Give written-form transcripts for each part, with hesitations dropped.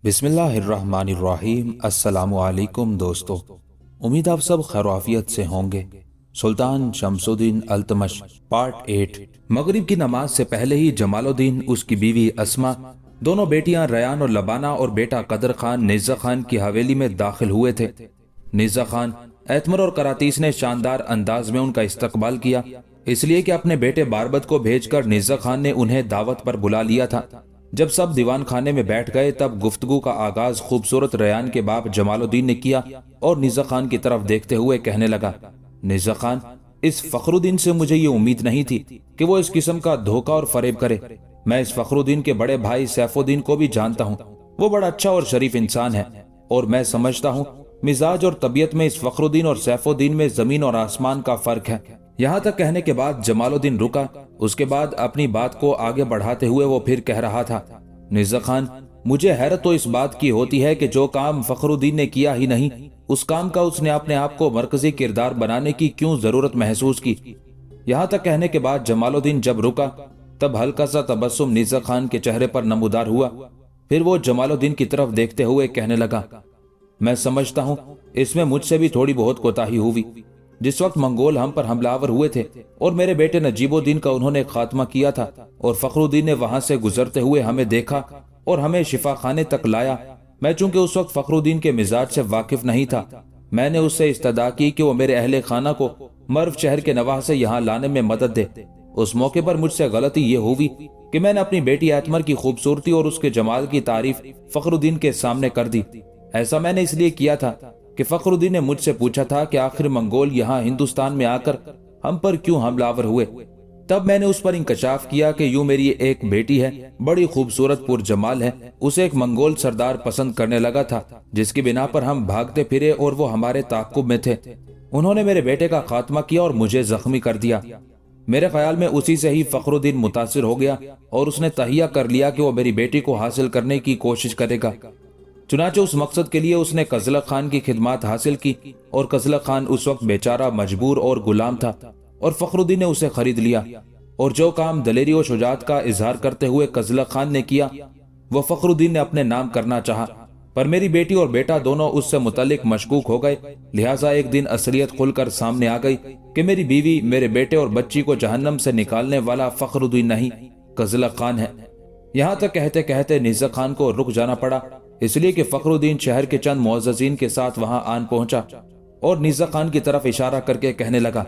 बिस्मिल्लाहिर्रहमानिर्रहीम। अस्सलामु अलैकुम दोस्तों, उम्मीद आप सब खैरियत से होंगे। सुल्तान शमसुद्दीन अल्तमश पार्ट 8। मगरिब की नमाज से पहले ही जमालुद्दीन, उसकी बीवी अस्मा, दोनों बेटियां रयान और लबाना और बेटा कदर खान निज़्ज़ा खान की हवेली में दाखिल हुए थे। निज़्ज़ा खान, एतमर और करातीस ने शानदार अंदाज में उनका इस्तकबाल किया, इसलिए कि अपने बेटे बारबत को भेजकर निज़्ज़ा खान ने उन्हें दावत पर बुला लिया था। जब सब दीवान खाने में बैठ गए तब गुफ्तगू का आगाज खूबसूरत रयान के बाप जमालुद्दीन ने किया और निज़्ज़ा खान की तरफ देखते हुए कहने लगा, निज़्ज़ा खान, इस फखरुद्दीन से मुझे ये उम्मीद नहीं थी कि वो इस किस्म का धोखा और फरेब करे। मैं इस फखरुद्दीन के बड़े भाई सैफुद्दीन को भी जानता हूँ। वो बड़ा अच्छा और शरीफ इंसान है और मैं समझता हूँ मिजाज और तबीयत में इस फखरुद्दीन और सैफुद्दीन में जमीन और आसमान का फर्क है। यहाँ तक कहने के बाद जमालुद्दीन रुका। उसके बाद अपनी बात को आगे बढ़ाते हुए वो फिर कह रहा था, निज़्ज़ा खान, मुझे हैरत तो इस बात की होती है कि जो काम फखरुद्दीन ने किया ही नहीं, उस काम का उसने अपने आप को मरकजी किरदार बनाने की क्यों जरूरत महसूस की। यहाँ तक कहने के बाद जमालुद्दीन जब रुका तब हल्का सा तबस्सुम निज़्ज़ा खान के चेहरे पर नमूदार हुआ। फिर वो जमालुद्दीन की तरफ देखते हुए कहने लगा, मैं समझता हूँ इसमें मुझसे भी थोड़ी बहुत कोताही हुई। जिस वक्त मंगोल हम पर हमलावर हुए थे और मेरे बेटे नजीबुद्दीन का उन्होंने खात्मा किया था और फखरुद्दीन ने वहां से गुजरते हुए हमें देखा और हमें शिफा खाने तक लाया, मैं चूंकि उस वक्त फखरुद्दीन के मिजाज से वाकिफ नहीं था, मैंने उससे इस्तदा की कि वो मेरे अहले खाना को मर्व शहर के नवाह से यहाँ लाने में मदद दे। उस मौके पर मुझसे गलती ये हुई कि मैंने अपनी बेटी एतमर की खूबसूरती और उसके जमाल की तारीफ फखरुद्दीन के सामने कर दी। ऐसा मैंने इसलिए किया था कि फखरुद्दीन ने मुझसे पूछा था कि आखिर मंगोल यहाँ हिंदुस्तान में आकर हम पर क्यों हमलावर हुए। तब मैंने उस पर इंकशाफ किया कि यूं मेरी एक बेटी है, बड़ी खूबसूरत पुरजमाल है, उसे एक मंगोल सरदार पसंद करने लगा था, जिसकी बिना पर हम भागते फिरे और वो हमारे ताक़ुब में थे। उन्होंने मेरे बेटे का खात्मा किया और मुझे जख्मी कर दिया। मेरे ख्याल में उसी से ही फखरुद्दीन मुतासिर हो गया और उसने तहिया कर लिया कि वो मेरी बेटी को हासिल करने की कोशिश करेगा। चुनाचे उस मकसद के लिए उसने कज़लक खान की खिदमत हासिल की और कज़लक खान उस वक्त बेचारा मजबूर और गुलाम था और फखरुद्दीन ने उसे खरीद लिया। और जो काम दलेरी और शुजात का इजहार करते हुए कज़लक खान ने किया वो फखरुद्दीन ने अपने नाम करना चाहा, पर मेरी बेटी और बेटा दोनों उससे मुतल्लिक मशकूक हो गए। लिहाजा एक दिन असलियत खुलकर सामने आ गई कि मेरी बीवी, मेरे बेटे और बच्ची को जहन्नम से निकालने वाला फखरुद्दीन नहीं, कज़लक खान है। यहाँ तक कहते कहते निज़्ज़ा खान को रुक जाना पड़ा, इसलिए कि फखरुद्दीन शहर के चंद मुअज़्ज़िज़ीन के साथ वहां आन पहुंचा और निज़्ज़ा खान की तरफ इशारा करके कहने लगा,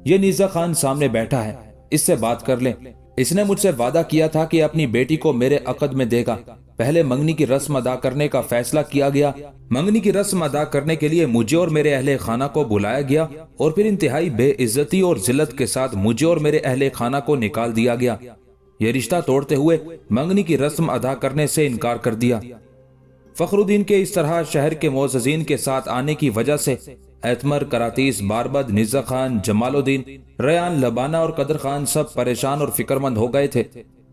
ये निज़्ज़ा खान सामने बैठा है, इससे बात कर ले। इसने मुझसे वादा किया था कि अपनी बेटी को मेरे अक़द में देगा। पहले मंगनी की रस्म अदा करने का फैसला किया गया। मंगनी की रस्म अदा करने के लिए मुझे और मेरे अहले खाना को बुलाया गया और फिर इंतहाई बेइज्जती और जिल्लत के साथ मुझे और मेरे अहले खाना को निकाल दिया गया। यह रिश्ता तोड़ते हुए मंगनी की रस्म अदा करने से इनकार कर दिया। फखरुद्दीन के इस तरह शहर के मुअज़्ज़िज़ीन के साथ आने की वजह से एतमर, करातीस, बारबद, निज़्ज़ा खान, जमालुद्दीन, रयान, लबाना और कदर खान सब परेशान और फिक्रमंद हो गए थे।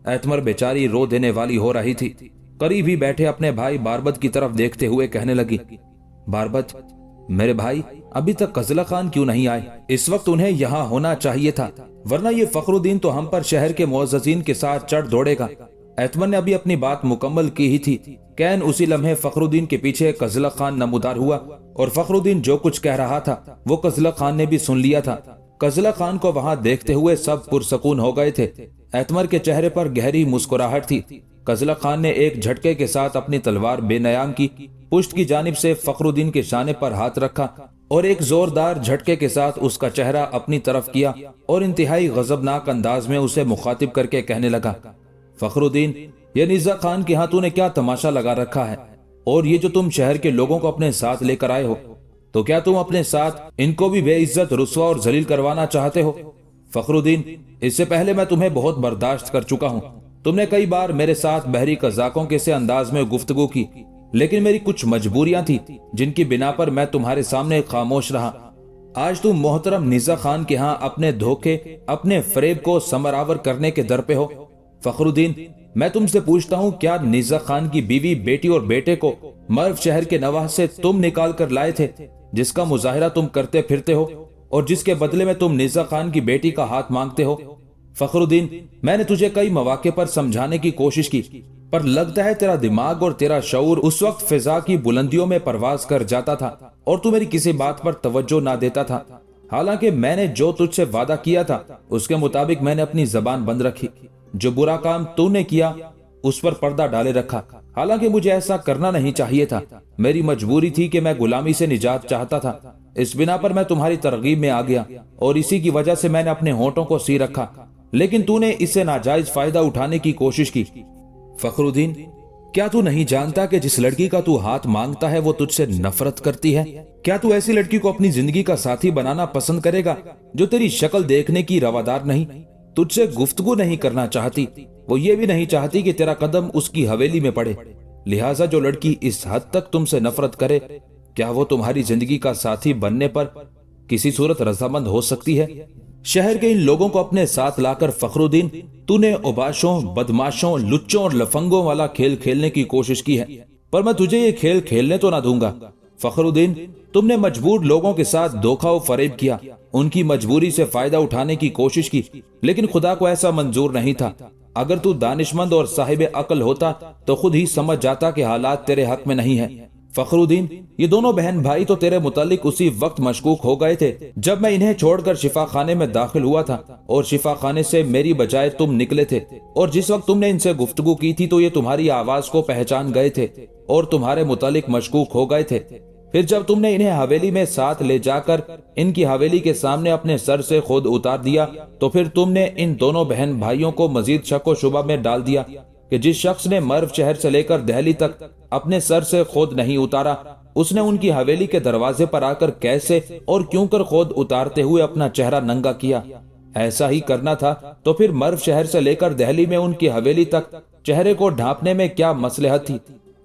एतमर बेचारी रो देने वाली हो रही थी। करीब ही बैठे अपने भाई बारबद की तरफ देखते हुए कहने लगी, बारबद, मेरे भाई, अभी तक कज़लक खान क्यों नहीं आए? इस वक्त उन्हें यहाँ होना चाहिए था, वरना ये फखरुद्दीन तो हम पर शहर के मुअज़्ज़िज़ीन के साथ चढ़ दौड़ेगा। एतमर ने अभी अपनी बात मुकम्मल की ही थी, कैन उसी लम्हे फखरुद्दीन के पीछे कज़लक खान नमूदार हुआ और फखरुद्दीन जो कुछ कह रहा था वो कज़लक खान ने भी सुन लिया था। कज़लक खान को वहां देखते हुए सब पुरसकून हो गए थे। एतमर के चेहरे पर गहरी मुस्कुराहट थी। कज़लक खान ने एक झटके के साथ अपनी तलवार बेनयाम की, पुश्त की जानिब से फखरुद्दीन के शाने पर हाथ रखा और एक जोरदार झटके के साथ उसका चेहरा अपनी तरफ किया और इंतहाई गजबनाक अंदाज में उसे मुखातिब करके कहने लगा, फखरुद्दीन, ये निज़्ज़ा खान के यहाँ तूने क्या तमाशा लगा रखा है? और ये जो तुम शहर के लोगों को अपने साथ लेकर आए हो, तो क्या तुम अपने साथ इनको भी बेइज्जत, रुस्वा और जलील करवाना चाहते हो? फखरुद्दीन, इससे पहले मैं तुम्हें बहुत बर्दाश्त कर चुका हूँ। तुमने कई बार मेरे साथ बहरी कज़ाकों के से अंदाज में गुफ्तगू की, लेकिन मेरी कुछ मजबूरियां थी जिनकी बिना पर मैं तुम्हारे सामने खामोश रहा। आज तुम मोहतरम निज़्ज़ा खान के यहाँ अपने धोखे, अपने फरेब को समरावर करने के दर पे हो। फखरुद्दीन, मैं तुमसे पूछता हूँ, क्या निज़्ज़ा खान की बीवी, बेटी और बेटे को मर्व शहर के नवाह से तुम निकाल कर लाए थे? جس کا مظاہرہ تم کرتے پھرتے ہو اور جس کے بدلے میں تم نیزہ خان کی بیٹی کا ہاتھ مانگتے ہو؟ فخر الدین، میں نے تجھے کئی مواقع پر سمجھانے کی کوشش کی، پر لگتا ہے تیرا دماغ اور تیرا شعور اس وقت فضا کی بلندیوں میں پرواز کر جاتا تھا اور تو میری کسی بات پر توجہ نہ دیتا تھا۔ حالانکہ میں نے جو تجھ سے وعدہ کیا تھا اس کے مطابق میں نے اپنی زبان بند رکھی۔ جو برا کام تو نے کیا اس پر پردہ ڈالے رکھا، حالانکہ مجھے ایسا کرنا نہیں چاہیے تھا۔ میری مجبوری تھی کہ میں غلامی سے نجات چاہتا تھا، اس بنا پر میں تمہاری ترغیب میں آ گیا اور اسی کی وجہ سے میں نے اپنے ہونٹوں کو سی رکھا، لیکن تو نے اس سے ناجائز فائدہ اٹھانے کی کوشش کی۔ فخر الدین، کیا تو نہیں جانتا کہ جس لڑکی کا تو ہاتھ مانگتا ہے وہ تجھ سے نفرت کرتی ہے؟ کیا تو ایسی لڑکی کو اپنی زندگی کا ساتھی بنانا پسند کرے گا جو تیری شکل دیکھنے کی روادار نہیں، تجھ سے گفتگو نہیں کرنا چاہتی، وہ یہ بھی نہیں چاہتی کہ تیرا قدم اس کی حویلی میں پڑے؟ لہٰذا جو لڑکی اس حد تک تم سے نفرت کرے، کیا وہ تمہاری زندگی کا ساتھی بننے پر کسی صورت رضامند ہو سکتی ہے؟ شہر کے ان لوگوں کو اپنے ساتھ لا کر فخر الدین تو نے اوباشوں، بدماشوں، لچوں اور لفنگوں والا کھیل کھیلنے کی کوشش کی ہے، پر میں تجھے یہ کھیل کھیلنے تو نہ دوں گا۔ فخر الدین، تم نے مجبور لوگوں کے ساتھ دھوکہ و فریب کیا، ان کی مجبوری سے فائدہ اٹھانے کی کوشش کی، لیکن خدا کو ایسا منظور نہیں تھا۔ اگر تو دانشمند اور صاحب عقل ہوتا تو خود ہی سمجھ جاتا کہ حالات تیرے حق میں نہیں ہیں۔ فخر الدین، یہ دونوں بہن بھائی تو تیرے متعلق اسی وقت مشکوک ہو گئے تھے جب میں انہیں چھوڑ کر شفا خانے میں داخل ہوا تھا، اور شفا خانے سے میری بجائے تم نکلے تھے، اور جس وقت تم نے ان سے گفتگو کی تھی تو یہ تمہاری آواز کو پہچان گئے تھے اور تمہارے متعلق مشکوک ہو گئے تھے۔ پھر جب تم نے انہیں حویلی میں ساتھ لے جا کر ان کی حویلی کے سامنے اپنے سر سے خود اتار دیا تو پھر تم نے ان دونوں بہن بھائیوں کو مزید شک و شبہ میں ڈال دیا کہ جس شخص نے مرو شہر سے لے کر دہلی تک اپنے سر سے خود نہیں اتارا، اس نے ان کی حویلی کے دروازے پر آ کر کیسے اور کیوں کر خود اتارتے ہوئے اپنا چہرہ ننگا کیا۔ ایسا ہی کرنا تھا تو پھر مرو شہر سے لے کر دہلی میں ان کی حویلی تک چہرے کو ڈھانپنے میں کیا مصلحت تھی؟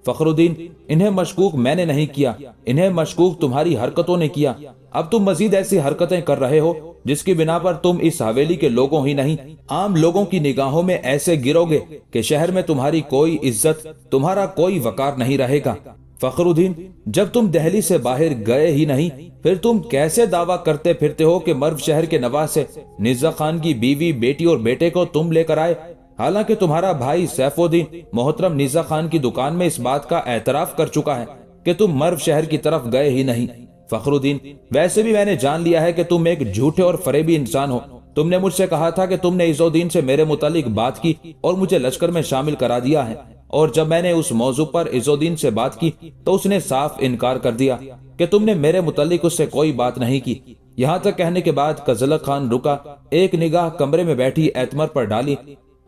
فخر الدین، انہیں مشکوک میں نے نہیں کیا، انہیں مشکوک تمہاری حرکتوں نے کیا۔ اب تم مزید ایسی حرکتیں کر رہے ہو جس کی بنا پر تم اس حویلی کے لوگوں ہی نہیں، عام لوگوں کی نگاہوں میں ایسے گرو گے کہ شہر میں تمہاری کوئی عزت، تمہارا کوئی وقار نہیں رہے گا۔ فخر الدین، جب تم دہلی سے باہر گئے ہی نہیں، پھر تم کیسے دعویٰ کرتے پھرتے ہو کہ مرو شہر کے نواز سے نیزہ خان کی بیوی، بیٹی اور بیٹے کو تم لے کر آئے، حالانکہ تمہارا بھائی سیف الدین محترم نیزہ خان کی دکان میں اس بات کا اعتراف کر چکا ہے کہ تم مرو شہر کی طرف گئے ہی نہیں۔ فخر الدین، ویسے بھی میں نے جان لیا ہے کہ تم ایک جھوٹے اور فریبی انسان ہو۔ تم نے مجھ سے کہا تھا کہ تم نے عز الدین سے میرے متعلق بات کی اور مجھے لشکر میں شامل کرا دیا ہے، اور جب میں نے اس موضوع پر عز الدین سے بات کی تو اس نے صاف انکار کر دیا کہ تم نے میرے متعلق اس سے کوئی بات نہیں کی۔ یہاں تک کہنے کے بعد قزلق خان رکا، ایک نگاہ کمرے میں بیٹھی اعتمر پر ڈالی۔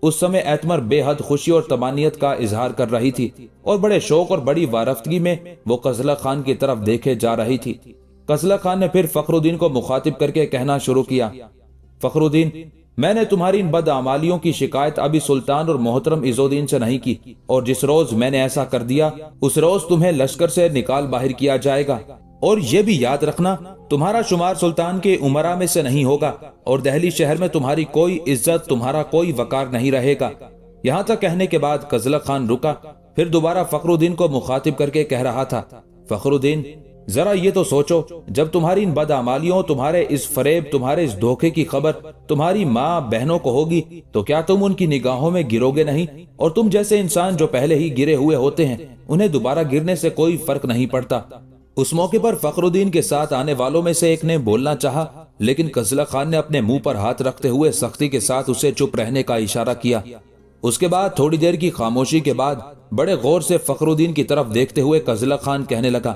اس سمے اعتمر بے حد خوشی اور تمانیت کا اظہار کر رہی تھی اور بڑے شوق اور بڑی وارفتگی میں وہ قزلق خان کی طرف دیکھے جا رہی تھی۔ قزلق خان نے پھر فخر الدین کو مخاطب کر کے کہنا شروع کیا، فخر الدین، میں نے تمہاری ان بدعمالیوں کی شکایت ابھی سلطان اور محترم عز الدین سے نہیں کی، اور جس روز میں نے ایسا کر دیا اس روز تمہیں لشکر سے نکال باہر کیا جائے گا، اور یہ بھی یاد رکھنا تمہارا شمار سلطان کے امراء میں سے نہیں ہوگا، اور دہلی شہر میں تمہاری کوئی عزت، تمہارا کوئی وقار نہیں رہے گا۔ یہاں تک کہنے کے بعد قزلق خان رکا، پھر دوبارہ فخر الدین کو مخاطب کر کے کہہ رہا تھا، فخر الدین، ذرا یہ تو سوچو، جب تمہاری ان بدعمالیوں، تمہارے اس فریب، تمہارے اس دھوکے کی خبر تمہاری ماں بہنوں کو ہوگی تو کیا تم ان کی نگاہوں میں گرو گے نہیں؟ اور تم جیسے انسان جو پہلے ہی گرے ہوئے ہوتے ہیں انہیں دوبارہ گرنے سے کوئی فرق نہیں پڑتا۔ اس موقع پر فخر الدین کے ساتھ آنے والوں میں سے ایک نے بولنا چاہا، لیکن قزلق خان نے اپنے منہ پر ہاتھ رکھتے ہوئے سختی کے ساتھ اسے چپ رہنے کا اشارہ کیا۔ اس کے بعد تھوڑی دیر کی خاموشی کے بعد بڑے غور سے فخر الدین کی طرف دیکھتے ہوئے قزلق خان کہنے لگا،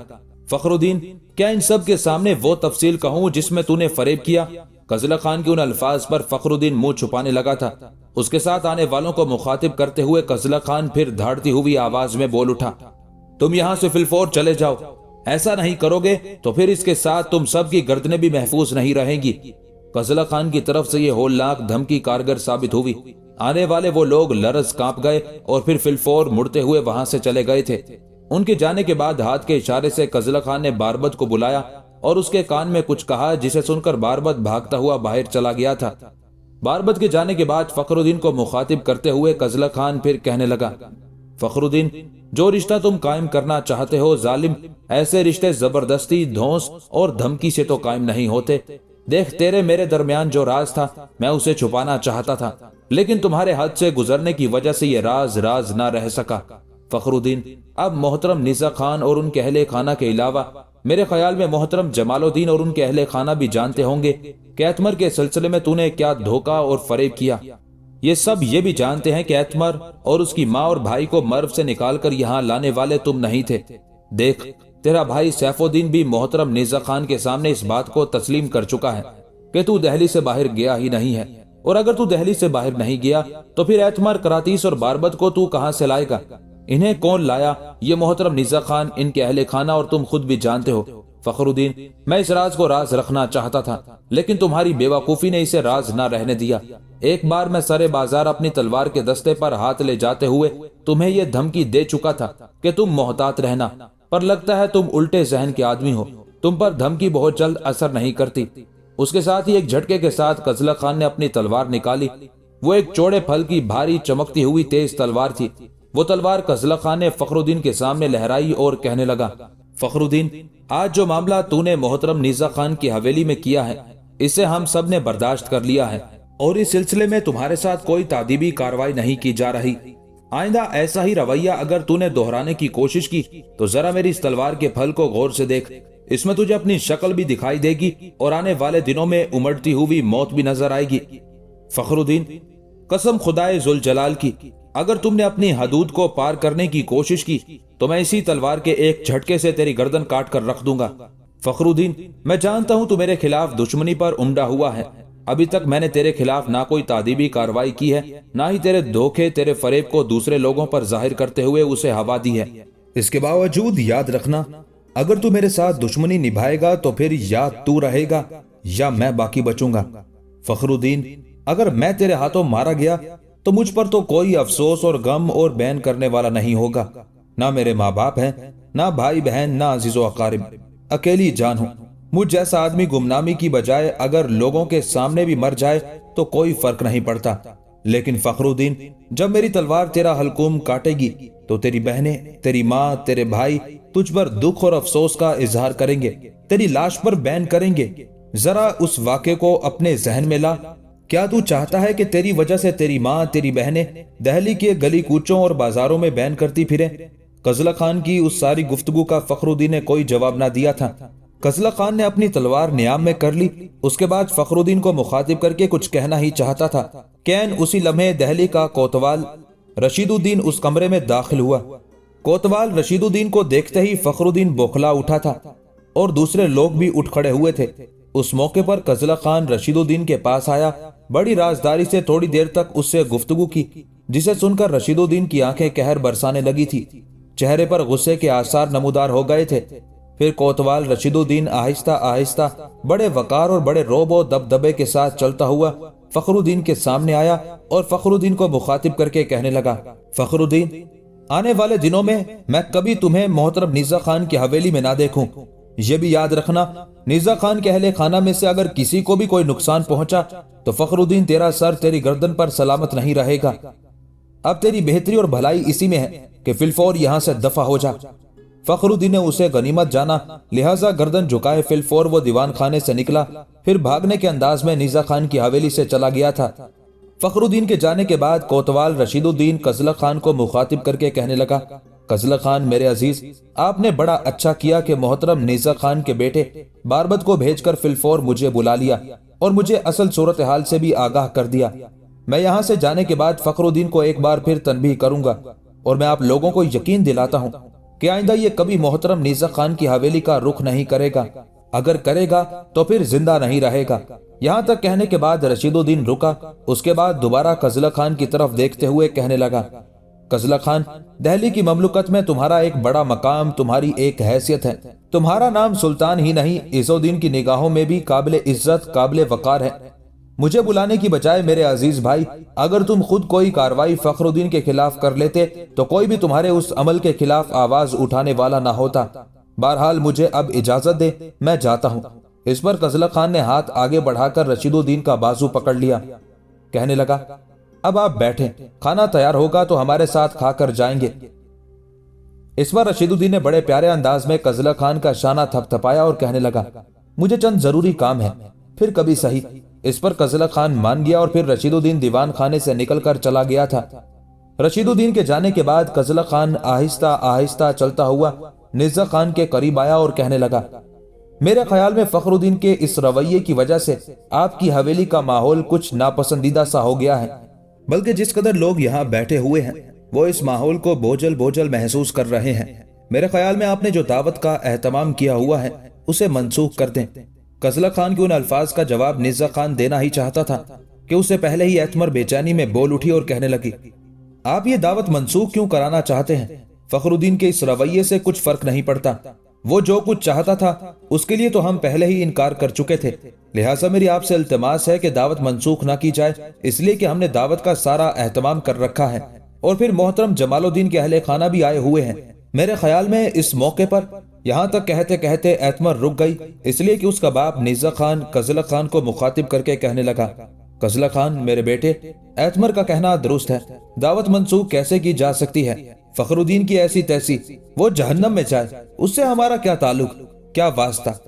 فخر الدین، کیا ان سب کے سامنے وہ تفصیل کہوں جس میں تو نے فریب کیا؟ قزلق خان کے ان الفاظ پر فخر الدین منہ چھپانے لگا تھا۔ اس کے ساتھ آنے والوں کو مخاطب کرتے ہوئے قزلق خان پھر دھاڑتی ہوئی آواز میں بول اٹھا، تم یہاں سے فی الفور چلے جاؤ، ایسا نہیں کرو گے تو پھر اس کے ساتھ تم سب کی گردنیں بھی محفوظ نہیں رہیں گی۔ قزلق خان کی طرف سے یہ ہولناک دھمکی کارگر ثابت ہوئی۔ آنے والے وہ لوگ لرز کانپ گئے اور پھر فی الفور مڑتے ہوئے وہاں سے چلے گئے تھے۔ ان کے جانے کے بعد ہاتھ کے اشارے سے قزلق خان نے باربد کو بلایا اور اس کے کان میں کچھ کہا، جسے سن کر باربد بھاگتا ہوا باہر چلا گیا تھا۔ باربد کے جانے کے بعد فخر الدین کو مخاطب کرتے ہوئے قزلق خان پھر کہنے لگا، فخر الدین، جو رشتہ تم قائم کرنا چاہتے ہو ظالم، ایسے رشتے زبردستی، دھونس اور دھمکی سے تو قائم نہیں ہوتے۔ دیکھ، تیرے میرے درمیان جو راز تھا میں اسے چھپانا چاہتا تھا، لیکن تمہارے حد سے گزرنے کی وجہ سے یہ راز راز نہ رہ سکا۔ فخر الدین، اب محترم نیزا خان اور ان کے اہل خانہ کے علاوہ میرے خیال میں محترم جمال الدین اور ان کے اہل خانہ بھی جانتے ہوں گے کہ ایتمر کے سلسلے میں تو نے کیا دھوکہ اور فریب کیا۔ یہ سب یہ بھی جانتے ہیں کہ ایتمر اور اس کی ماں اور بھائی کو مرو سے نکال کر یہاں لانے والے تم نہیں تھے۔ دیکھ، تیرا بھائی سیف الدین بھی محترم نیزا خان کے سامنے اس بات کو تسلیم کر چکا ہے کہ تو دہلی سے باہر گیا ہی نہیں ہے، اور اگر تو دہلی سے باہر نہیں گیا تو پھر ایتمر، کراتیس اور باربد کو تو کہاں سے لائے گا؟ انہیں کون لایا؟ یہ محترم نیزا خان، ان کے اہل خانہ اور تم خود بھی جانتے ہو۔ فخر الدین، میں اس راز کو راز رکھنا چاہتا تھا، لیکن تمہاری بے وقوفی نے اسے راز نہ رہنے دیا۔ ایک بار میں سرے بازار اپنی تلوار کے دستے پر ہاتھ لے جاتے ہوئے تمہیں یہ دھمکی دے چکا تھا کہ تم محتاط رہنا، پر لگتا ہے تم الٹے ذہن کے آدمی ہو، تم پر دھمکی بہت جلد اثر نہیں کرتی۔ اس کے ساتھ ہی ایک جھٹکے کے ساتھ قزلہ خان نے اپنی تلوار نکالی۔ وہ ایک چوڑے پھل کی بھاری چمکتی ہوئی تیز تلوار تھی۔ وہ تلوار قزلہ خان نے فخر الدین کے سامنے لہرائی اور کہنے لگا، فخر الدین، آج جو معاملہ تو نے محترم نیزا خان کی حویلی میں کیا ہے اسے ہم سب نے برداشت کر لیا ہے، اور اس سلسلے میں تمہارے ساتھ کوئی تعدیبی کارروائی نہیں کی جا رہی۔ آئندہ ایسا ہی رویہ اگر تو نے دہرانے کی کوشش کی تو ذرا میری اس تلوار کے پھل کو غور سے دیکھ، اس میں تجھے اپنی شکل بھی دکھائی دے گی اور آنے والے دنوں میں امڑتی ہوئی موت بھی نظر آئے گی۔ فخر الدین، قسم خدائے ذوالجلال کی، اگر تم نے اپنی حدود کو پار کرنے کی کوشش کی تو میں اسی تلوار کے ایک جھٹکے سے تیری گردن کاٹ کر رکھ دوں گا۔ فخر الدین، میں جانتا ہوں تو میرے خلاف دشمنی پر عمدہ ہوا ہے، ابھی تک میں نے تیرے خلاف نہ کوئی تعدیبی کارروائی کی ہے، نہ ہی تیرے دھوکے، تیرے فریب کو دوسرے لوگوں پر ظاہر کرتے ہوئے اسے ہوا دی ہے۔ اس کے باوجود یاد رکھنا، اگر تو میرے ساتھ دشمنی نبھائے گا تو پھر یا تو رہے گا یا میں باقی بچوں گا۔ فخر الدین، اگر میں تیرے ہاتھوں مارا گیا تو مجھ پر تو کوئی افسوس اور غم اور بین کرنے والا نہیں ہوگا، نہ میرے ماں باپ ہیں، نہ بھائی بہن، نہ عزیز و اقارب، اکیلی جان ہوں۔ مجھ جیسا آدمی گمنامی کی بجائے اگر لوگوں کے سامنے بھی مر جائے تو کوئی فرق نہیں پڑتا، لیکن فخر الدین، جب میری تلوار تیرا حلقوم کاٹے گی تو تیری بہنیں، تیری ماں، تیرے بھائی تجھ پر دکھ اور افسوس کا اظہار کریں گے، تیری لاش پر بین کریں گے۔ ذرا اس واقعے کو اپنے ذہن میں لا۔ کیا تو چاہتا ہے کہ تیری وجہ سے تیری ماں، تیری بہنیں دہلی کے گلی کوچوں اور بازاروں میں بین کرتی پھریں؟ قزلہ خان کی اس ساری گفتگو کا فخر الدین نے کوئی جواب نہ دیا تھا۔ قزلہ خان نے اپنی تلوار نیام میں کر لی۔ اس کے بعد فخر الدین کو مخاطب کر کے کچھ کہنا ہی چاہتا تھا کہ اسی لمحے دہلی کا کوتوال رشید الدین اس کمرے میں داخل ہوا۔ کوتوال رشید الدین کو دیکھتے ہی فخر الدین بوکھلا اٹھا تھا اور دوسرے لوگ بھی اٹھ کھڑے ہوئے تھے۔ اس موقع پر قزلہ خان رشید الدین کے پاس آیا، بڑی رازداری سے تھوڑی دیر تک اس سے گفتگو کی، جسے سن کر رشید الدین کی آنکھیں قہر برسانے لگی تھی، چہرے پر غصے کے آثار نمودار ہو گئے تھے۔ پھر کوتوال رشید الدین آہستہ آہستہ بڑے وقار اور بڑے روب و دبدبے کے ساتھ چلتا ہوا فخر الدین کے سامنے آیا اور فخر الدین کو مخاطب کر کے کہنے لگا، فخر الدین، آنے والے دنوں میں میں کبھی تمہیں محترم نیزا خان کی حویلی میں نہ دیکھوں۔ یہ بھی یاد رکھنا، نیزا خان کے اہل خانہ میں سے اگر کسی کو بھی کوئی نقصان پہنچا تو فخر الدین تیرا سر تیری گردن پر سلامت نہیں رہے گا۔ اب تیری بہتری اور بھلائی اسی میں ہے کہ فی الفور یہاں سے دفع ہو جا۔ فخر الدین نے اسے غنیمت جانا، لہٰذا گردن جھکائے فی الفور وہ دیوان خانے سے نکلا، پھر بھاگنے کے انداز میں نیزا خان کی حویلی سے چلا گیا تھا۔ فخر الدین کے جانے کے بعد کوتوال رشید الدین قزلہ خان کو مخاطب کر کے کہنے لگا، قزلہ خان میرے عزیز، آپ نے بڑا اچھا کیا کہ محترم نیزا خان کے بیٹے باربد کو بھیج کر فی الفور مجھے بلا لیا اور مجھے اصل صورتحال سے بھی آگاہ کر دیا۔ میں یہاں سے جانے کے بعد فخر الدین کو ایک بار پھر تنبیہ کروں گا، اور میں آپ لوگوں کو یقین دلاتا ہوں کہ آئندہ یہ کبھی محترم نیزا خان کی حویلی کا رخ نہیں کرے گا، اگر کرے گا تو پھر زندہ نہیں رہے گا۔ یہاں تک کہنے کے بعد رشید الدین رکا، اس کے بعد دوبارہ قزلہ خان کی طرف دیکھتے ہوئے کہنے لگا، قزلہ خان، دہلی کی مملکت میں تمہارا ایک بڑا مقام، تمہاری ایک حیثیت ہے، تمہارا نام سلطان ہی نہیں، عز الدین کی نگاہوں میں بھی قابل عزت، قابل وقار ہے۔ مجھے بلانے کی بجائے میرے عزیز بھائی، اگر تم خود کوئی کارروائی فخر الدین کے خلاف کر لیتے تو کوئی بھی تمہارے اس عمل کے خلاف آواز اٹھانے والا نہ ہوتا۔ بہرحال مجھے اب اجازت دے، میں جاتا ہوں۔ اس پر قزلہ خان نے ہاتھ آگے بڑھا کر رشید الدین کا بازو پکڑ لیا، کہنے لگا، اب آپ بیٹھیں، کھانا تیار ہوگا تو ہمارے ساتھ کھا کر جائیں گے۔ इस बार रशीद उद्दीन ने बड़े प्यारे अंदाज में कजला खान का शाना थपथपाया और कहने लगा, मुझे चंद जरूरी काम है, फिर कभी सही। इस पर कजला खान मान गया और फिर रशीद उद्दीन दीवान खाने से निकलकर चला गया था। रशीद उद्दीन के जाने के बाद कजला खान आहिस्ता आहिस्ता चलता हुआ निर्जा खान के करीब आया और कहने लगा, मेरे ख्याल में फखरुद्दीन के इस रवैये की वजह से आपकी हवेली का माहौल कुछ नापसंदीदा सा हो गया है, बल्कि जिस कदर लोग यहाँ बैठे हुए हैं वो इस माहौल को बोझल बोझल महसूस कर रहे हैं। मेरे ख्याल में आपने जो दावत का एहतमाम किया हुआ है उसे मनसूख कर दें। कजला खान के उन अल्फाज का जवाब निर्जा खान देना ही चाहता था कि उससे पहले ही एतमर बेचैनी में बोल उठी और कहने लगी, आप ये दावत मनसूख क्यों कराना चाहते हैं? फखरुद्दीन के इस रवैये से कुछ फर्क नहीं पड़ता। वो जो कुछ चाहता था उसके लिए तो हम पहले ही इनकार कर चुके थे। लिहाजा मेरी आपसे इल्तिमास है कि दावत मनसूख ना की जाए, इसलिए कि हमने दावत का सारा एहतमाम कर रखा है और फिर मोहतरम जमालुद्दीन के अहले खाना भी आए हुए हैं। मेरे ख्याल में इस मौके पर यहाँ तक कहते कहते एतमर रुक गई, इसलिए कि उसका बाप निर्जा खान कजला खान को मुखातिब करके कहने लगा, कजला खान मेरे बेटे, एतमर का कहना दुरुस्त है, दावत मनसूख कैसे की जा सकती है? फखरुद्दीन की ऐसी तैसी, वो जहन्नम में जाए, उससे हमारा क्या ताल्लुक, क्या वास्ता?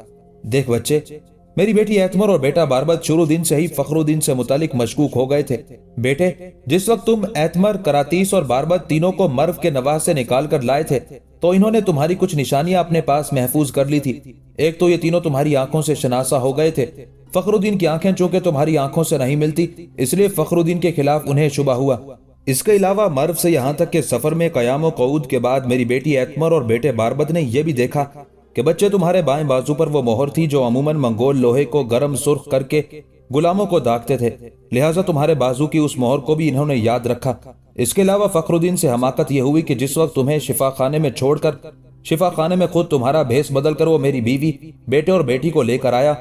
देख बच्चे, मेरी बेटी एतमर और बेटा बारबत शुरू दिन से ही फखरुद्दीन से मुतालिक मशकूक हो गए थे। बेटे, जिस वक्त तुम एतमर, करातीस और बारबत तीनों को मर्व के नवाह से निकाल कर लाए थे तो इन्होंने तुम्हारी कुछ निशानियां अपने पास महफूज कर ली थी। एक तो ये तीनों तुम्हारी आंखों से शनासा हो गए थे। फखरुद्दीन की आंखें चूंकि तुम्हारी आंखों से नहीं मिलती, इसलिए फखरुद्दीन के खिलाफ उन्हें शुबा हुआ। इसके अलावा मर्व से यहाँ तक के सफर में कयाम कऊद के बाद मेरी बेटी एतमर और बेटे बारबत ने यह भी देखा कि बच्चे तुम्हारे बाएं बाजू पर वो मोहर थी जो अमूमन मंगोल लोहे को गर्म सुर्ख करके गुलामों को दागते थे, लिहाजा तुम्हारे बाजू की उस मोहर को भी इन्होंने याद रखा। इसके अलावा फखरुद्दीन से हमाकत यह हुई कि जिस वक्त तुम्हें शिफा खाने में छोड़कर शिफा खाने में खुद तुम्हारा भेस बदल कर वो मेरी बीवी, बेटे और बेटी को लेकर आया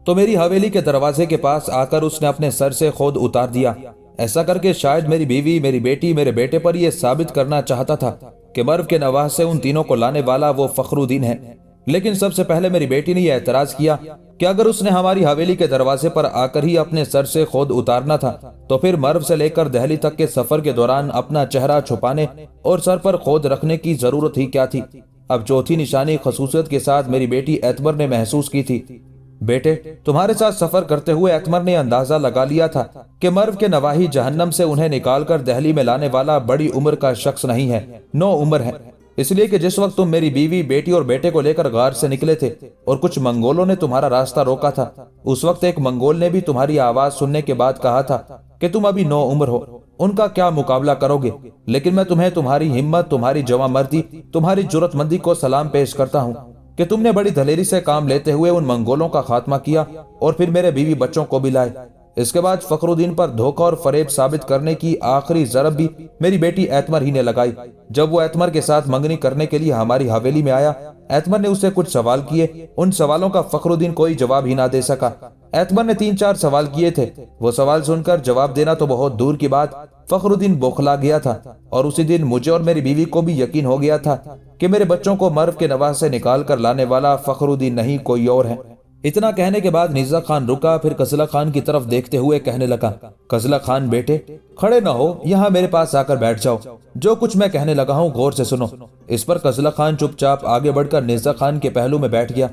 तो मेरी हवेली के दरवाजे के पास आकर उसने अपने सर से खुद उतार दिया। ऐसा करके शायद मेरी बीवी, मेरी बेटी, मेरे बेटे पर यह साबित करना चाहता था कि मर्व के नवाह से उन तीनों को लाने वाला वो फखरुद्दीन है। लेकिन सबसे पहले मेरी बेटी ने यह एतराज किया कि अगर उसने हमारी हवेली के दरवाजे पर आकर ही अपने सर से खुद उतारना था तो फिर मर्व से लेकर दहली तक के सफर के दौरान अपना चेहरा छुपाने और सर पर खुद रखने की जरूरत ही क्या थी। अब चौथी निशानी खसूसियत के साथ मेरी बेटी एतमर ने महसूस की थी। बेटे, तुम्हारे साथ सफर करते हुए एतमर ने अंदाजा लगा लिया था कि मर्व के नवाही जहन्नम से उन्हें निकालकर दहली में लाने वाला बड़ी उम्र का शख्स नहीं है, नो उम्र है। इसलिए कि जिस वक्त तुम मेरी बीवी, बेटी और बेटे को लेकर गार से निकले थे और कुछ मंगोलों ने तुम्हारा रास्ता रोका था, उस वक्त एक मंगोल ने भी तुम्हारी आवाज सुनने के बाद कहा था कि तुम अभी नो उम्र हो, उनका क्या मुकाबला करोगे। लेकिन मैं तुम्हें तुम्हारी हिम्मत, तुम्हारी जवामर्दी, तुम्हारी जुर्रतमंदी को सलाम पेश करता हूँ कि तुमने बड़ी दलेरी से काम लेते हुए उन मंगोलों का खात्मा किया और फिर मेरे बीवी बच्चों को भी लाए। इसके बाद फखरुद्दीन पर धोखा और फरेब साबित करने की आखिरी जरब भी मेरी बेटी एतमर ही ने लगाई। जब वो एतमर के साथ मंगनी करने के लिए हमारी हवेली में आया, एतमर ने उससे कुछ सवाल किए। उन सवालों का फखरुद्दीन कोई जवाब ही ना दे सका। एतमर ने 3-4 सवाल किए थे। वो सवाल सुनकर जवाब देना तो बहुत दूर की बात, फखरुद्दीन बौखला गया था और उसी दिन मुझे और मेरी बीवी को भी यकीन हो गया था कि मेरे बच्चों को मर्व के नवाह से निकाल कर लाने वाला फखरुद्दीन नहीं कोई और है। इतना कहने के बाद निर्जा खान रुका, फिर कजला खान की तरफ देखते हुए कहने लगा, कजला खान बेटे, खड़े न हो, यहाँ मेरे पास आकर बैठ जाओ। जो कुछ मैं कहने लगा हूँ गौर से सुनो। इस पर कजला खान चुपचाप आगे बढ़कर निर्जा खान के पहलू में बैठ गया।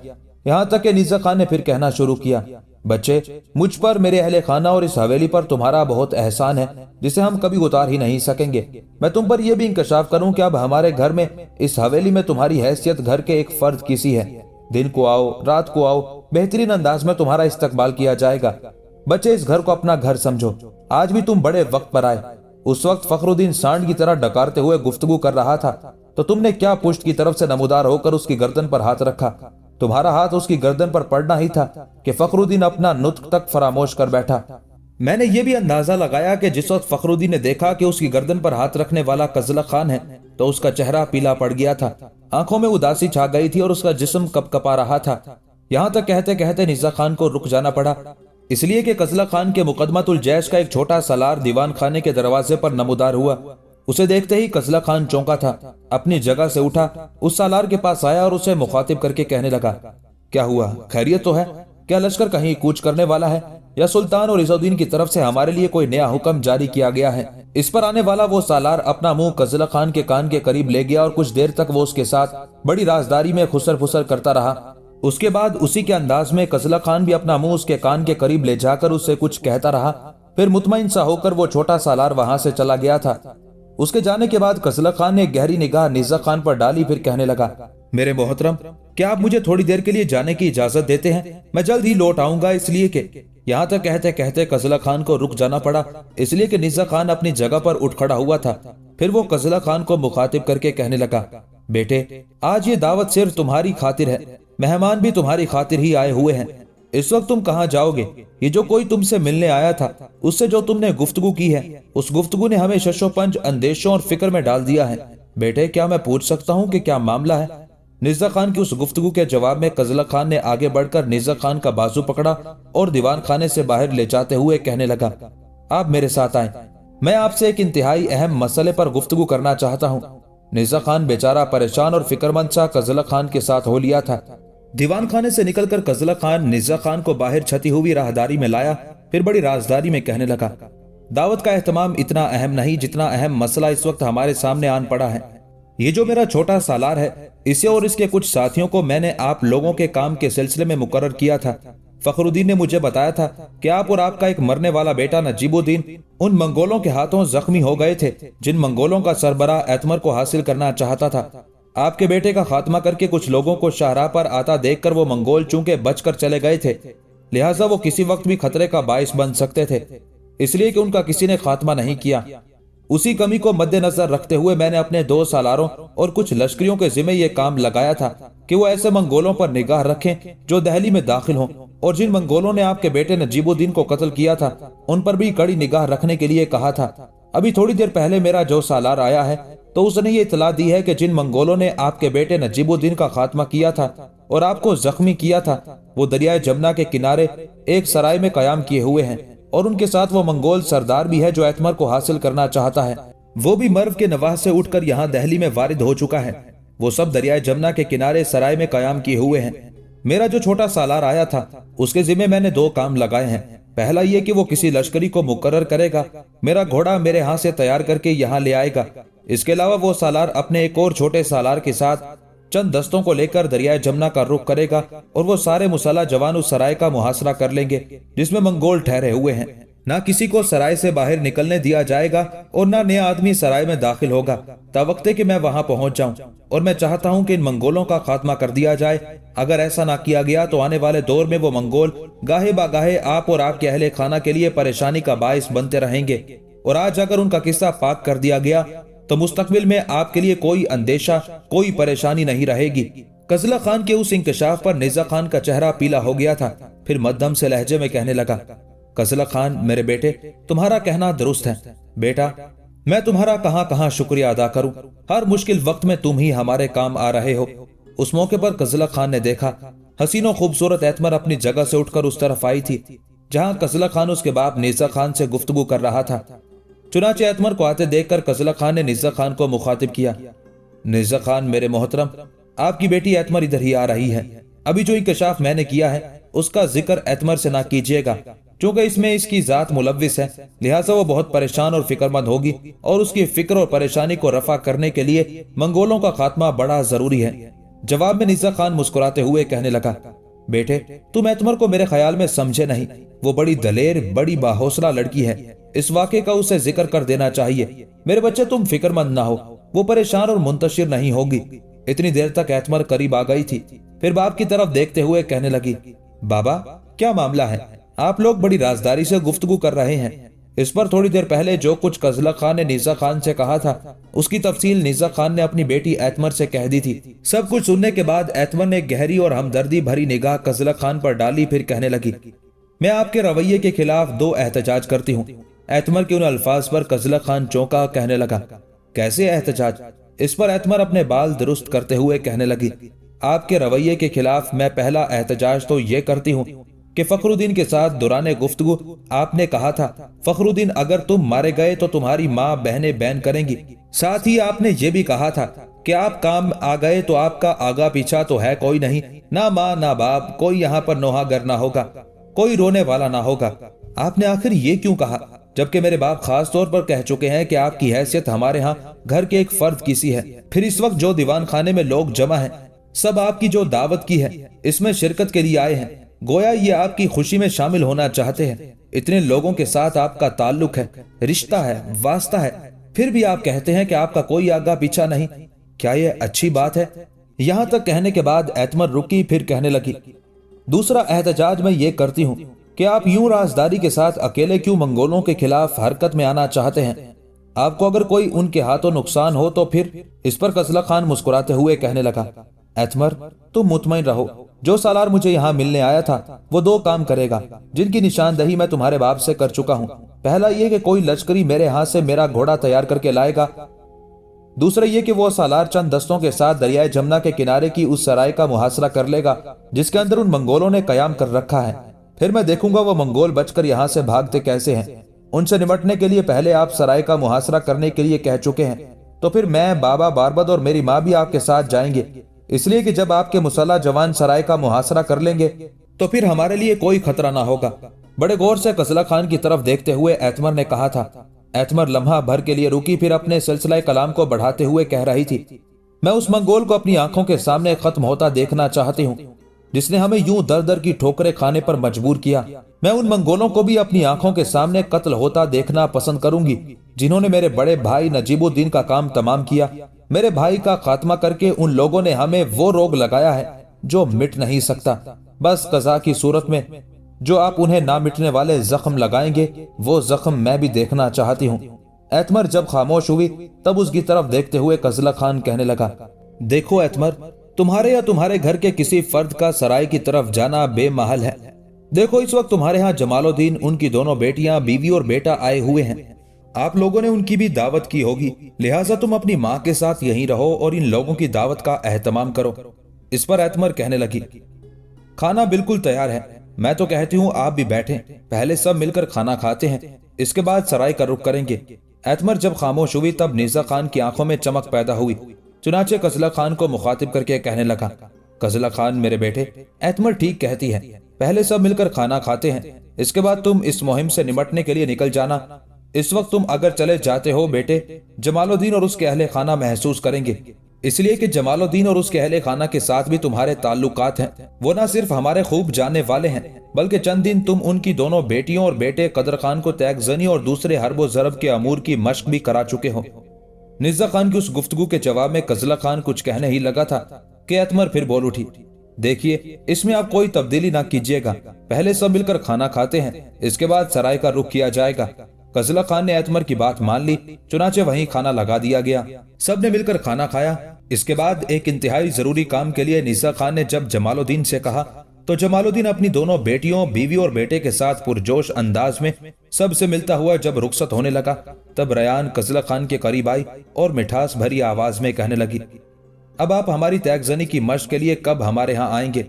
यहाँ तक कि निर्जा खान ने फिर कहना शुरू किया, बच्चे, मुझ पर, मेरे अहले खाना और इस हवेली पर तुम्हारा बहुत एहसान है जिसे हम कभी उतार ही नहीं सकेंगे। मैं तुम पर यह भी इंकशाफ करूं कि अब हमारे घर में, इस हवेली में तुम्हारी हैसियत घर के एक फर्द की सी है। दिन को आओ, रात को आओ, बेहतरीन अंदाज में तुम्हारा इस्तकबाल किया जाएगा। बच्चे, इस घर को अपना घर समझो। आज भी तुम बड़े वक्त पर आए। उस वक्त फखरुद्दीन सांड की तरह डकारते हुए गुफ्तगू कर रहा था तो तुमने क्या पुष्ट की तरफ से नमूदार होकर उसकी गर्दन पर हाथ रखा। तुम्हारा हाथ उसकी गर्दन पर पड़ना ही था कि फखरुद्दीन अपना नुत्क तक फरामोश कर बैठा। मैंने ये भी अंदाजा लगाया कि जिस वक्त फखरुद्दीन ने देखा कि उसकी गर्दन पर हाथ रखने वाला कजला खान है तो उसका चेहरा पीला पड़ गया था, आंखों में उदासी छा गई थी और उसका जिस्म कपकपा रहा था। यहाँ तक कहते कहते निर्जा खान को रुक जाना पड़ा, इसलिए कि कजला खान के मुकदमतुल जैश का एक छोटा सालार दीवान खाने के दरवाजे पर नमूदार हुआ। उसे देखते ही कजला खान चौंका था, अपनी जगह से उठा, उस सालार के पास आया और उसे मुखातिब करके कहने लगा, क्या हुआ, खैरियत तो है? क्या लश्कर कहीं कूच करने वाला है या सुल्तान और इज़ुद्दीन की तरफ से हमारे लिए कोई नया हुक्म जारी किया गया है? इस पर आने वाला वो सालार अपना मुंह कजला खान के कान के करीब ले गया और कुछ देर तक वो उसके साथ बड़ी राजदारी में खुसर फुसर करता रहा। उसके बाद उसी के अंदाज में कजला खान भी अपना मुंह उसके कान के करीब ले जाकर उससे कुछ कहता रहा। फिर मुतमईन सा होकर वो छोटा सालार वहां से चला गया था। उसके जाने के बाद कजला खान ने गहरी निगाह निज़्ज़ा खान पर डाली, फिर कहने लगा, मेरे मोहतरम, क्या आप मुझे थोड़ी देर के लिए जाने की इजाजत देते हैं? मैं जल्द ही लौट आऊंगा। इसलिए कि यहाँ तक कहते कहते कजला खान को रुक जाना पड़ा, इसलिए कि निज़्ज़ा खान अपनी जगह पर उठ खड़ा हुआ था। फिर वो कजला खान को मुखातिब करके कहने लगा, बेटे, आज ये दावत सिर्फ तुम्हारी खातिर है, मेहमान भी तुम्हारी खातिर ही आए हुए हैं। इस वक्त तुम कहाँ जाओगे? ये जो कोई तुमसे मिलने आया था, उससे जो तुमने गुफ्तगू की है, उस गुफ्तगू ने हमें शशोपंज अंदेशों और फिक्र में डाल दिया है। बेटे, क्या मैं पूछ सकता हूँ कि क्या मामला है? निज़्ज़ा खान की उस गुफ्तगू के जवाब में कजला खान ने आगे बढ़कर निज़्ज़ा खान का बाजू पकड़ा और दीवान खाने से बाहर ले जाते हुए कहने लगा, आप मेरे साथ आए, मैं आपसे एक इंतहाई अहम मसले पर गुफ्तगू करना चाहता हूँ। निज़्ज़ा खान बेचारा परेशान और फिक्रमंद सा कजला खान के साथ हो लिया था। दीवान खाने से निकलकर कजला खान निज़्ज़ा खान को बाहर छती हुई राहदारी में लाया, फिर बड़ी राजदारी में कहने लगा, दावत का एहतमाम इतना अहम नहीं जितना अहम मसला इस वक्त हमारे सामने आन पड़ा है। ये जो मेरा छोटा सालार है, इसे और इसके कुछ साथियों को मैंने आप लोगों के काम के सिलसिले में मुकर्रर किया था। फखरुद्दीन ने मुझे बताया था कि आप और आपका एक मरने वाला बेटा नजीबुद्दीन उन मंगोलों के हाथों जख्मी हो गए थे जिन मंगोलों का सरबराह एतमर को हासिल करना चाहता था। आपके बेटे का खात्मा करके कुछ लोगों को शाहराह पर आता देखकर वो मंगोल चूंकि बचकर चले गए थे, लिहाजा वो किसी वक्त भी खतरे का बाइस बन सकते थे, इसलिए कि उनका किसी ने खात्मा नहीं किया। उसी कमी को मद्देनजर रखते हुए मैंने अपने 2 सालारों और कुछ लश्करियों के जिम्मे ये काम लगाया था कि वो ऐसे मंगोलों पर निगाह रखें जो दहली में दाखिल हों, और जिन मंगोलों ने आपके बेटे नजीबुद्दीन को कत्ल किया था उन पर भी कड़ी निगाह रखने के लिए कहा था। अभी थोड़ी देर पहले मेरा जो सालार आया है तो उसने ये इतला दी है कि जिन मंगोलों ने आपके बेटे नजीबुद्दीन का खात्मा किया था और आपको जख्मी किया था, वो दरियाए जमुना के किनारे एक सराय में कयाम किए हुए हैं, और उनके साथ वो मंगोल सरदार भी है जो एतमर को हासिल करना चाहता है। वो भी मर्व के नवाह से उठकर यहाँ दहली में वारिद हो चुका है। वो सब दरियाए जमुना के किनारे सराय में कयाम किए हुए हैं। मेरा जो छोटा सालार आया था उसके जिम्मे मैंने 2 काम लगाए हैं। पहला ये कि वो किसी लश्करी को मुकर्रर करेगा, मेरा घोड़ा मेरे हाथ से तैयार करके यहाँ ले आएगा। इसके अलावा वो सालार अपने एक और छोटे सालार के साथ चंद दस्तों को लेकर दरियाए जमुना का रुख करेगा और वो सारे मुसल्लह जवान उस सराय का मुहासरा कर लेंगे जिसमें मंगोल ठहरे हुए हैं। ना किसी को सराय से बाहर निकलने दिया जाएगा और ना नया आदमी सराय में दाखिल होगा तवक्ते कि मैं वहां पहुंच जाऊं, और मैं चाहता हूं कि इन मंगोलों का खात्मा कर दिया जाए। अगर ऐसा ना किया गया तो आने वाले दौर में वो मंगोल गाहे बागाहे आप और आपके अहले खाना के लिए परेशानी का बाइस बनते रहेंगे, और आज अगर उनका किस्सा पाक कर दिया गया तो मुस्तकबिल में आपके लिए कोई अंदेशा, कोई परेशानी नहीं रहेगी। कजला खान के उस इंकशाफ पर निज़्ज़ा खान का चेहरा पीला हो गया था। फिर मध्यम से लहजे में कहने लगा, कजला खान, मेरे बेटे, तुम्हारा कहना दुरुस्त है। बेटा, मैं तुम्हारा कहां कहां शुक्रिया अदा करूं। हर मुश्किल वक्त में तुम ही हमारे काम आ रहे हो। उस मौके पर कजला खान ने देखा हसीनो खूबसूरत एतमर अपनी जगह से उठकर उस तरफ आई थी जहां कजला खान उसके बाप निज़्ज़ा खान से गुफ्तगू कर रहा था। चुनाचे एतमर को आते देखकर कजला खान ने निज़्ज़ा खान को मुखातिब किया, निज़्ज़ा खान, मेरे मोहतरम, आपकी बेटी एतमर इधर ही आ रही है। अभी जो इंकशाफ मैंने किया है उसका जिक्र एतमर से ना कीजिएगा, क्योंकि इसमें इसकी जात मुलव्विस है, लिहाजा वो बहुत परेशान और फिक्रमंद होगी, और उसकी फिक्र और परेशानी को रफा करने के लिए मंगोलों का खात्मा बड़ा जरूरी है। जवाब में निज़्ज़ा खान मुस्कुराते हुए कहने लगा, बेटे, तुम एतमर को मेरे ख्याल में समझे नहीं। वो बड़ी दलेर, बड़ी बाहौसला लड़की है। इस वाक़े का उसे जिक्र कर देना चाहिए। मेरे बच्चे, तुम फिक्रमंद ना हो, वो परेशान और मुंतशिर नहीं होगी। इतनी देर तक एतमर करीब आ गई थी, फिर बाप की तरफ देखते हुए कहने लगी, बाबा, क्या मामला है? आप लोग बड़ी राजदारी से गुफ्तगू कर रहे हैं। इस पर थोड़ी देर पहले जो कुछ कजला खान ने निज़्ज़ा खान से कहा था उसकी तफसील निज़्ज़ा खान ने अपनी बेटी एतमर से कह दी थी। सब कुछ सुनने के बाद एतमर ने गहरी और हमदर्दी भरी निगाह कजला खान पर डाली, फिर कहने लगी, मैं आपके रवैये के खिलाफ 2 एहतजाज करती हूँ। एतमर के उन अल्फाज पर कजला खान चौंका, कहने लगा, कैसे एहतजाज? इस पर एतमर अपने बाल दुरुस्त करते हुए कहने लगी, आपके रवैये के खिलाफ मैं पहला एहतजाज तो ये करती हूँ कि फखरुद्दीन के साथ दौराने गुफ्तगू आपने कहा था, फखरुद्दीन, अगर तुम मारे गए तो तुम्हारी माँ बहनें बैन करेंगी। साथ ही आपने ये भी कहा था कि आप काम आ गए तो आपका आगा पीछा तो है कोई नहीं, ना माँ ना बाप, कोई यहाँ पर नोहागर ना होगा, कोई रोने वाला ना होगा। आपने आखिर ये क्यों कहा? जबकि मेरे बाप खास तौर पर कह चुके हैं कि आपकी हैसियत हमारे यहाँ घर के एक फर्द की सी है। फिर इस वक्त जो दीवान खाने में लोग जमा हैं, सब आपकी जो दावत की है इसमें शिरकत के लिए आए हैं। गोया ये आपकी खुशी में शामिल होना चाहते हैं। इतने लोगों के साथ आपका ताल्लुक है, रिश्ता है, वास्ता है, फिर भी आप कहते हैं कि आपका कोई आगा पीछा नहीं। क्या ये अच्छी बात है? यहाँ तक कहने के बाद एतमर रुकी, फिर कहने लगी, दूसरा एहतजाज मैं ये करती हूँ कि आप यूं राजदारी के साथ अकेले क्यों मंगोलों के खिलाफ हरकत में आना चाहते हैं? आपको अगर कोई उनके हाथों नुकसान हो तो फिर? इस पर कजला खान मुस्कुराते हुए कहने लगा, एतमर तुम मुतमईन रहो, जो सालार मुझे यहाँ मिलने आया था वो दो काम करेगा जिनकी निशानदही मैं तुम्हारे बाप से कर चुका हूँ। पहला ये कि कोई लश्करी मेरे हाथ से मेरा घोड़ा तैयार करके लाएगा। दूसरा ये कि वो सालार चंद दस्तों के साथ दरियाए जमुना के किनारे की उस सराय का मुहासरा कर लेगा जिसके अंदर उन मंगोलों ने कयाम कर रखा है। फिर मैं देखूंगा वो मंगोल बचकर यहाँ से भागते कैसे हैं। उनसे निपटने के लिए पहले आप सराय का मुहासरा करने के लिए कह चुके हैं, तो फिर मैं, बाबा बारबद और मेरी माँ भी आपके साथ जाएंगे, इसलिए कि जब आपके मुसल्ला जवान सराय का मुहासरा कर लेंगे तो फिर हमारे लिए कोई खतरा ना होगा। बड़े गौर से कजला खान की तरफ देखते हुए एतमर ने कहा था। एतमर लम्हा भर के लिए रुकी, फिर अपने सिलसिला कलाम को बढ़ाते हुए कह रही थी, मैं उस मंगोल को अपनी आंखों के सामने खत्म होता देखना चाहती हूँ जिसने हमें यूं दर दर की ठोकरें खाने पर मजबूर किया। मैं उन मंगोलों को भी अपनी आंखों के सामने कत्ल होता देखना पसंद करूंगी जिन्होंने मेरे बड़े भाई नजीबुद्दीन का काम तमाम किया। मेरे भाई का खात्मा करके उन लोगों ने हमें वो रोग लगाया है जो मिट नहीं सकता। बस कज़ा की सूरत में जो आप उन्हें ना मिटने वाले जख्म लगाएंगे वो जख्म मैं भी देखना चाहती हूँ। एतमर जब खामोश हुई तब उसकी तरफ देखते हुए कजला खान कहने लगा, देखो एतमर, तुम्हारे या तुम्हारे घर के किसी फर्द का सराय की तरफ जाना बेमहल है। देखो इस वक्त तुम्हारे यहाँ जमालुद्दीन, उनकी दोनों बेटियां, बीवी और बेटा आए हुए हैं। आप लोगों ने उनकी भी दावत की होगी, लिहाजा तुम अपनी माँ के साथ यहीं रहो और इन लोगों की दावत का एहतमाम करो। इस पर एतमर कहने लगी, खाना बिल्कुल तैयार है, मैं तो कहती हूँ आप भी बैठें, पहले सब मिलकर खाना खाते हैं, इसके बाद सराय का रुख करेंगे। एतमर जब खामोश हुई तब नीसा खान की आंखों में चमक पैदा हुई। चुनाचे कजला खान को मुखातिब करके कहने लगा, कजला खान मेरे बेटे, एतमर ठीक कहती है, पहले सब मिलकर खाना खाते हैं, इसके बाद तुम इस मुहिम से निपटने के लिए निकल जाना। इस वक्त तुम अगर चले जाते हो बेटे, जमालुद्दीन और उसके अहले खाना महसूस करेंगे, इसलिए कि जमालुद्दीन और उसके अहले खाना के साथ भी तुम्हारे ताल्लुकात हैं। वो ना सिर्फ हमारे खूब जानने वाले हैं बल्कि चंद दिन तुम उनकी दोनों बेटियों और बेटे कदर खान को तैगजनी और दूसरे हरबो जरब के अमूर की मश्क भी करा चुके हो। निज़्ज़ा खान की उस गुफ्तगू के जवाब में कजला खान कुछ कहने ही लगा था कि एतमर फिर बोल उठी, देखिए इसमें आप कोई तब्दीली ना कीजिएगा, पहले सब मिलकर खाना खाते हैं, इसके बाद सराय का रुख किया जाएगा। कजला खान ने एतमर की बात मान ली, चुनाचे वहीं खाना लगा दिया गया। सब ने मिलकर खाना खाया। इसके बाद एक इंतहाई जरूरी काम के लिए निज़्ज़ा खान ने जब जमालुद्दीन से कहा तो जमालुद्दीन अपनी दोनों बेटियों, बीवी और बेटे के साथ पुरजोश अंदाज में सबसे मिलता हुआ जब रुखसत होने लगा तब रयान कजला खान के करीब आई और मिठास भरी आवाज में कहने लगी, अब आप हमारी तैगजनी की मश्क के लिए कब हमारे यहाँ आएंगे?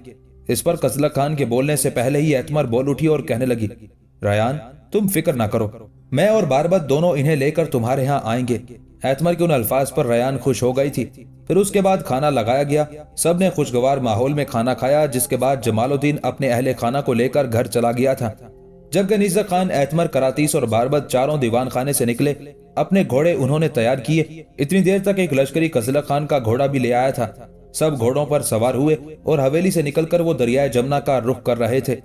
इस पर कजला खान के बोलने से पहले ही एतमर बोल उठी और कहने लगी, रयान तुम फिक्र ना करो, मैं और बारबत दोनों इन्हें लेकर तुम्हारे यहाँ आएंगे। एतमर के उन अल्फाज पर रयान खुश हो गई थी। फिर उसके बाद खाना लगाया गया। सब ने खुशगवार माहौल में खाना खाया, जिसके बाद जमालुद्दीन अपने अहले खाना को लेकर घर चला गया था। जबकि निज़्ज़ा खान, एतमर, करातीस और बारबत चारों दीवान खाने से निकले। अपने घोड़े उन्होंने तैयार किए। इतनी देर तक एक लश्करी कजला खान का घोड़ा भी ले आया था। सब घोड़ों पर सवार हुए और हवेली से निकलकर वो दरियाए जमुना का रुख कर रहे थे।